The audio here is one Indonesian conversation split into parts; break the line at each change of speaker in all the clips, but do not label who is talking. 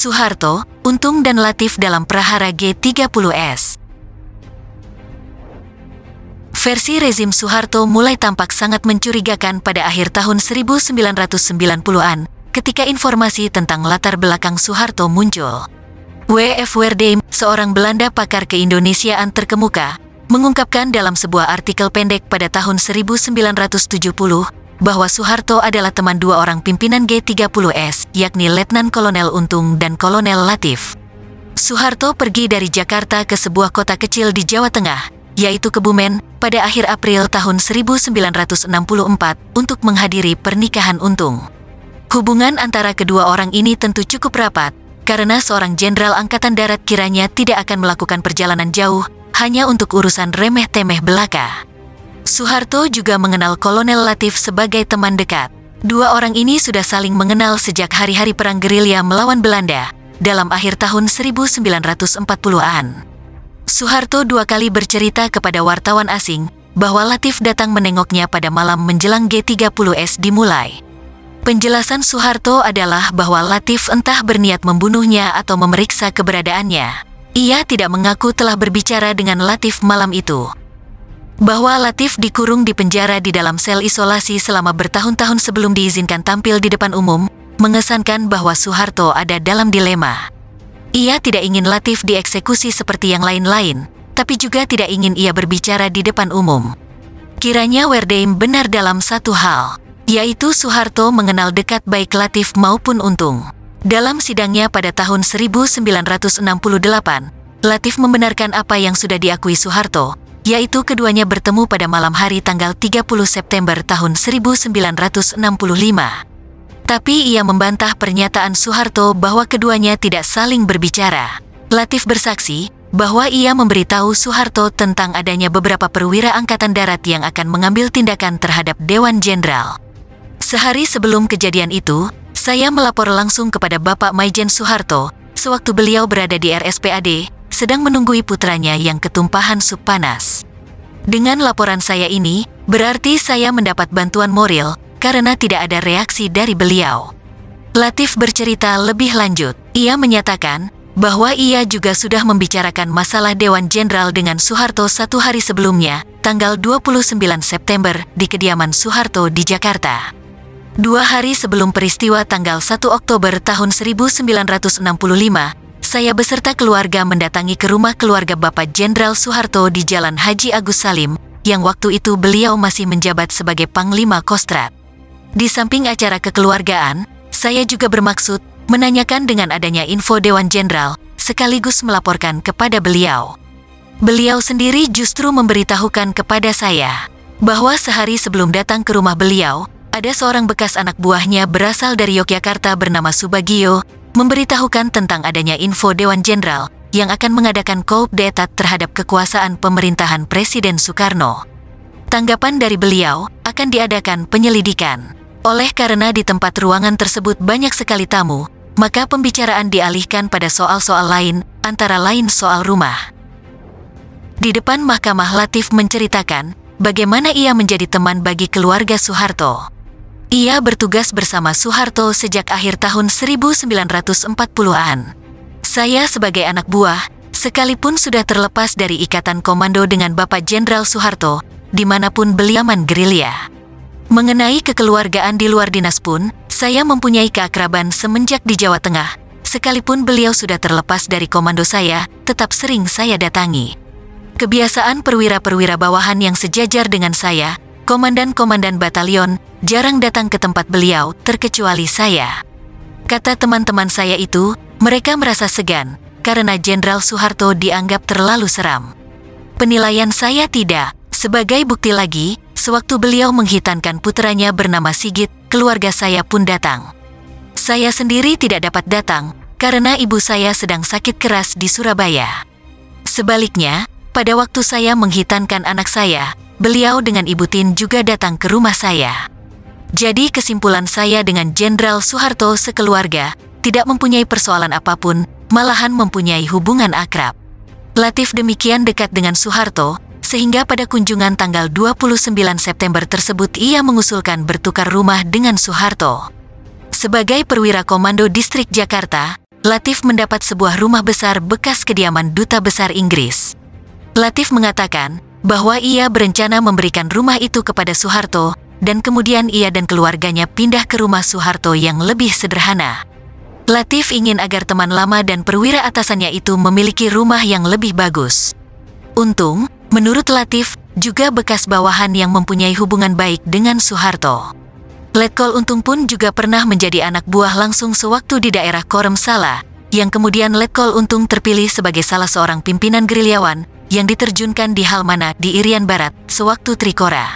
Soeharto, Untung dan Latif dalam Prahara G30S. Versi rezim Soeharto mulai tampak sangat mencurigakan pada akhir tahun 1990-an, ketika informasi tentang latar belakang Soeharto muncul. W.F. Wertheim, seorang Belanda pakar keindonesiaan terkemuka, mengungkapkan dalam sebuah artikel pendek pada tahun 1970 bahwa Soeharto adalah teman dua orang pimpinan G30S, yakni Letnan Kolonel Untung dan Kolonel Latif. Soeharto pergi dari Jakarta ke sebuah kota kecil di Jawa Tengah, yaitu Kebumen, pada akhir April tahun 1964 untuk menghadiri pernikahan Untung. Hubungan antara kedua orang ini tentu cukup rapat, karena seorang jenderal angkatan darat kiranya tidak akan melakukan perjalanan jauh hanya untuk urusan remeh-temeh belaka. Soeharto juga mengenal Kolonel Latif sebagai teman dekat. Dua orang ini sudah saling mengenal sejak hari-hari perang gerilya melawan Belanda dalam akhir tahun 1940-an. Soeharto dua kali bercerita kepada wartawan asing bahwa Latif datang menengoknya pada malam menjelang G30S dimulai. Penjelasan Soeharto adalah bahwa Latif entah berniat membunuhnya atau memeriksa keberadaannya. Ia tidak mengaku telah berbicara dengan Latif malam itu. Bahwa Latif dikurung di penjara di dalam sel isolasi selama bertahun-tahun sebelum diizinkan tampil di depan umum, mengesankan bahwa Soeharto ada dalam dilema. Ia tidak ingin Latif dieksekusi seperti yang lain-lain, tapi juga tidak ingin ia berbicara di depan umum. Kiranya Wertheim benar dalam satu hal, yaitu Soeharto mengenal dekat baik Latif maupun Untung. Dalam sidangnya pada tahun 1968, Latif membenarkan apa yang sudah diakui Soeharto, yaitu keduanya bertemu pada malam hari tanggal 30 September tahun 1965. Tapi ia membantah pernyataan Soeharto bahwa keduanya tidak saling berbicara. Latif bersaksi bahwa ia memberitahu Soeharto tentang adanya beberapa perwira angkatan darat yang akan mengambil tindakan terhadap Dewan Jenderal. Sehari sebelum kejadian itu, saya melapor langsung kepada Bapak Maijen Soeharto, sewaktu beliau berada di RSPAD, sedang menunggui putranya yang ketumpahan sup panas. Dengan laporan saya ini, berarti saya mendapat bantuan moral, karena tidak ada reaksi dari beliau. Latif bercerita lebih lanjut. Ia menyatakan bahwa ia juga sudah membicarakan masalah Dewan Jenderal dengan Soeharto satu hari sebelumnya, tanggal 29 September, di kediaman Soeharto di Jakarta. 2 hari sebelum peristiwa tanggal 1 Oktober tahun 1965, saya beserta keluarga mendatangi ke rumah keluarga Bapak Jenderal Soeharto di Jalan Haji Agus Salim, yang waktu itu beliau masih menjabat sebagai Panglima Kostrat. Di samping acara kekeluargaan, saya juga bermaksud menanyakan dengan adanya info Dewan Jenderal, sekaligus melaporkan kepada beliau. Beliau sendiri justru memberitahukan kepada saya bahwa sehari sebelum datang ke rumah beliau, ada seorang bekas anak buahnya berasal dari Yogyakarta bernama Subagio, memberitahukan tentang adanya info Dewan Jenderal yang akan mengadakan coup d'etat terhadap kekuasaan pemerintahan Presiden Soekarno. Tanggapan dari beliau, akan diadakan penyelidikan. Oleh karena di tempat ruangan tersebut banyak sekali tamu, maka pembicaraan dialihkan pada soal-soal lain, antara lain soal rumah. Di depan mahkamah Latif menceritakan bagaimana ia menjadi teman bagi keluarga Soeharto. Ia bertugas bersama Soeharto sejak akhir tahun 1940-an. Saya sebagai anak buah, sekalipun sudah terlepas dari ikatan komando dengan Bapak Jenderal Soeharto, dimanapun beliau gerilya. Mengenai kekeluargaan di luar dinas pun, saya mempunyai keakraban semenjak di Jawa Tengah. Sekalipun beliau sudah terlepas dari komando saya, tetap sering saya datangi. Kebiasaan perwira-perwira bawahan yang sejajar dengan saya, komandan-komandan batalion, jarang datang ke tempat beliau, terkecuali saya. Kata teman-teman saya itu, mereka merasa segan, karena Jenderal Soeharto dianggap terlalu seram. Penilaian saya tidak. Sebagai bukti lagi, sewaktu beliau menghitankan putranya bernama Sigit, keluarga saya pun datang. Saya sendiri tidak dapat datang, karena ibu saya sedang sakit keras di Surabaya. Sebaliknya, pada waktu saya menghitankan anak saya, beliau dengan Ibu Tin juga datang ke rumah saya. Jadi kesimpulan saya dengan Jenderal Soeharto sekeluarga, tidak mempunyai persoalan apapun, malahan mempunyai hubungan akrab. Latif demikian dekat dengan Soeharto, sehingga pada kunjungan tanggal 29 September tersebut ia mengusulkan bertukar rumah dengan Soeharto. Sebagai perwira komando distrik Jakarta, Latif mendapat sebuah rumah besar bekas kediaman Duta Besar Inggris. Latif mengatakan bahwa ia berencana memberikan rumah itu kepada Soeharto, dan kemudian ia dan keluarganya pindah ke rumah Soeharto yang lebih sederhana. Latif ingin agar teman lama dan perwira atasannya itu memiliki rumah yang lebih bagus. Untung, menurut Latif, juga bekas bawahan yang mempunyai hubungan baik dengan Soeharto. Letkol Untung pun juga pernah menjadi anak buah langsung sewaktu di daerah Korem Salah, yang kemudian Letkol Untung terpilih sebagai salah seorang pimpinan gerilyawan yang diterjunkan di Halmana di Irian Barat sewaktu Trikora.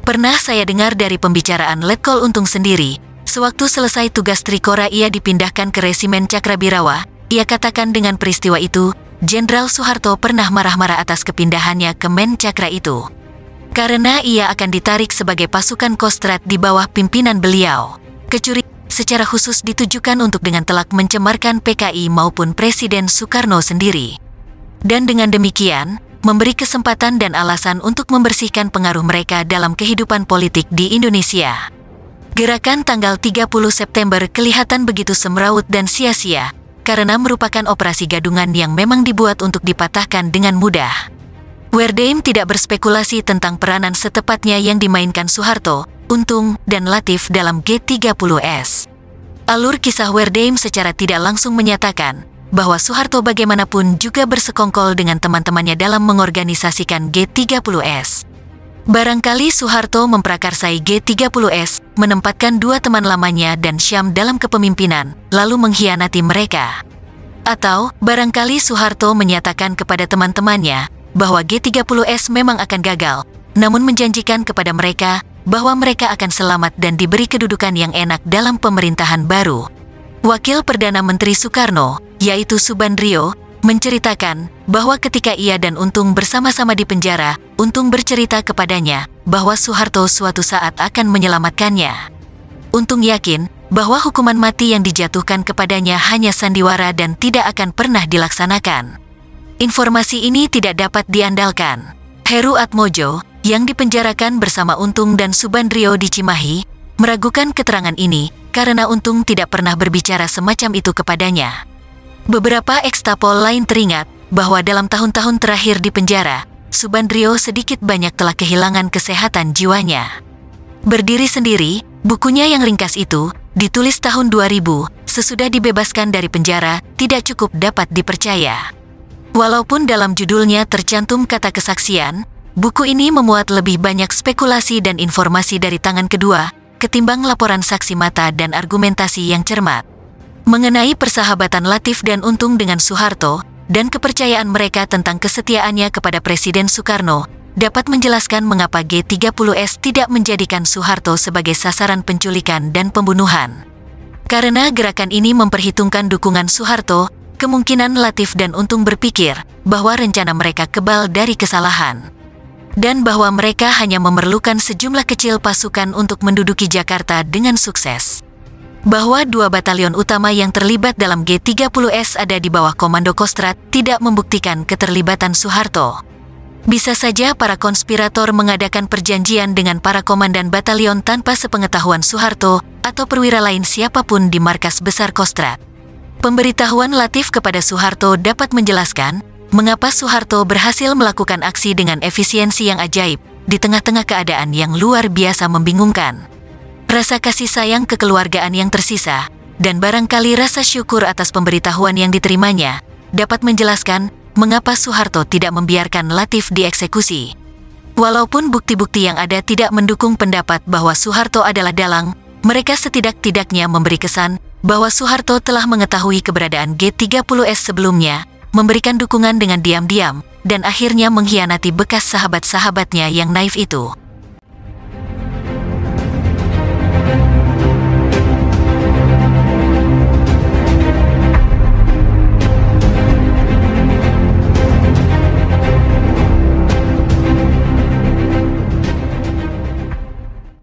Pernah saya dengar dari pembicaraan Letkol Untung sendiri, sewaktu selesai tugas Trikora ia dipindahkan ke Resimen Cakrabirawa. Ia katakan dengan peristiwa itu, Jenderal Soeharto pernah marah-marah atas kepindahannya ke Men Cakra itu. Karena ia akan ditarik sebagai pasukan Kostrad di bawah pimpinan beliau. Kecurigaan secara khusus ditujukan untuk dengan telak mencemarkan PKI maupun Presiden Soekarno sendiri. Dan dengan demikian, memberi kesempatan dan alasan untuk membersihkan pengaruh mereka dalam kehidupan politik di Indonesia. Gerakan tanggal 30 September kelihatan begitu semrawut dan sia-sia, karena merupakan operasi gadungan yang memang dibuat untuk dipatahkan dengan mudah. Werdeim tidak berspekulasi tentang peranan setepatnya yang dimainkan Soeharto, Untung, dan Latif dalam G30S. Alur kisah Werdeim secara tidak langsung menyatakan bahwa Soeharto bagaimanapun juga bersekongkol dengan teman-temannya dalam mengorganisasikan G30S. Barangkali Soeharto memprakarsai G30S, menempatkan dua teman lamanya dan Syam dalam kepemimpinan, lalu mengkhianati mereka. Atau, barangkali Soeharto menyatakan kepada teman-temannya bahwa G30S memang akan gagal, namun menjanjikan kepada mereka bahwa mereka akan selamat dan diberi kedudukan yang enak dalam pemerintahan baru. Wakil Perdana Menteri Soekarno, yaitu Subandrio, menceritakan bahwa ketika ia dan Untung bersama-sama di penjara, Untung bercerita kepadanya bahwa Soeharto suatu saat akan menyelamatkannya. Untung yakin bahwa hukuman mati yang dijatuhkan kepadanya hanya sandiwara dan tidak akan pernah dilaksanakan. Informasi ini tidak dapat diandalkan. Heru Atmojo, yang dipenjarakan bersama Untung dan Subandrio di Cimahi, meragukan keterangan ini karena Untung tidak pernah berbicara semacam itu kepadanya. Beberapa ekstapol lain teringat bahwa dalam tahun-tahun terakhir di penjara, Subandrio sedikit banyak telah kehilangan kesehatan jiwanya. Berdiri sendiri, bukunya yang ringkas itu, ditulis tahun 2000, sesudah dibebaskan dari penjara, tidak cukup dapat dipercaya. Walaupun dalam judulnya tercantum kata kesaksian, buku ini memuat lebih banyak spekulasi dan informasi dari tangan kedua, ketimbang laporan saksi mata dan argumentasi yang cermat. Mengenai persahabatan Latif dan Untung dengan Soeharto, dan kepercayaan mereka tentang kesetiaannya kepada Presiden Soekarno, dapat menjelaskan mengapa G30S tidak menjadikan Soeharto sebagai sasaran penculikan dan pembunuhan. Karena gerakan ini memperhitungkan dukungan Soeharto, kemungkinan Latif dan Untung berpikir bahwa rencana mereka kebal dari kesalahan. Dan bahwa mereka hanya memerlukan sejumlah kecil pasukan untuk menduduki Jakarta dengan sukses. Bahwa dua batalion utama yang terlibat dalam G30S ada di bawah komando Kostrad tidak membuktikan keterlibatan Soeharto. Bisa saja para konspirator mengadakan perjanjian dengan para komandan batalion tanpa sepengetahuan Soeharto atau perwira lain siapapun di markas besar Kostrad. Pemberitahuan Latif kepada Soeharto dapat menjelaskan mengapa Soeharto berhasil melakukan aksi dengan efisiensi yang ajaib di tengah-tengah keadaan yang luar biasa membingungkan. Rasa kasih sayang kekeluargaan yang tersisa, dan barangkali rasa syukur atas pemberitahuan yang diterimanya, dapat menjelaskan mengapa Soeharto tidak membiarkan Latif dieksekusi. Walaupun bukti-bukti yang ada tidak mendukung pendapat bahwa Soeharto adalah dalang, mereka setidak-tidaknya memberi kesan bahwa Soeharto telah mengetahui keberadaan G30S sebelumnya, memberikan dukungan dengan diam-diam, dan akhirnya mengkhianati bekas sahabat-sahabatnya yang naif itu.